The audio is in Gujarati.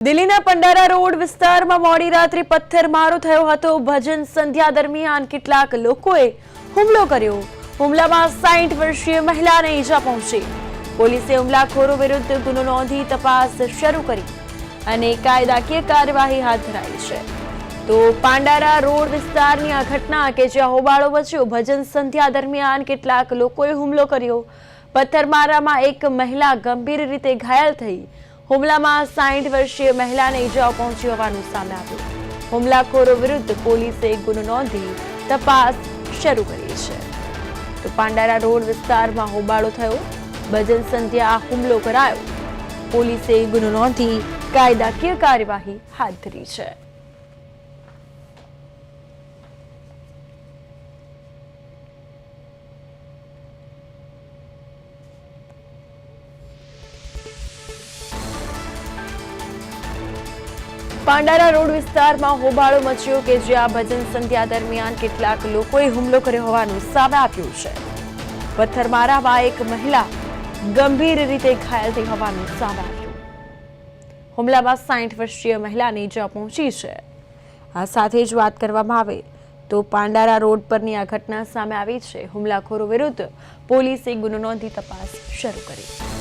દિલ્હીના પંડારા રોડ વિસ્તારમાં મોડી રાત્રે પથ્થરમારો થયો હતો। ભજન સંધ્યા દરમિયાન કેટલાક લોકોએ હુમલો કર્યો। હુમલામાં 60 વર્ષીય મહિલાને ઈજા પહોંચી। પોલીસે હુમલાખોરો વિરુદ્ધ ગુનો નોંધી તપાસ શરૂ કરી અને કાયદાકીય કાર્યવાહી હાથ ધરાઈ છે। તો પાંડારા રોડ વિસ્તારની આ ઘટના કે જ્યાં હોબાળો મચ્યો। ભજન સંધ્યા દરમિયાન કેટલાક લોકોએ હુમલો કર્યો। પથ્થરમારામાં એક મહિલા ગંભીર રીતે ઘાયલ થઈ। હુમલામાં 60 વર્ષીય મહિલાને ઈજાઓ પહોંચી હોવાનું સામે આવ્યું। હુમલાખોરો વિરુદ્ધ પોલીસે ગુનો નોંધી તપાસ શરૂ કરી છે। તો પાંડારા રોડ વિસ્તારમાં હોબાળો થયો। ભજન સંધ્યા હુમલો કરાયો। પોલીસે ગુનો નોંધી કાયદાકીય કાર્યવાહી હાથ ધરી છે। પાંડારા રોડ વિસ્તારમાં હોબાળો મચ્યો કે જ્યાં ભજન સંધ્યા દરમિયાન કેટલાક લોકોએ હુમલો કર્યો હોવાનું સામે આવ્યું છે। પથ્થરમારામાં એક મહિલા ગંભીર રીતે ઘાયલ થઈ હોવાનું સામે આવ્યું। હુમલામાં 60 વર્ષીય મહિલાને ઈજા પહોંચી છે। આ સાથે જ વાત કરવામાં આવે તો પાંડારા રોડ પરની આ ઘટના સામે આવી છે। હુમલાખોરો વિરુદ્ધ પોલીસે ગુનો નોંધી તપાસ શરૂ કરી।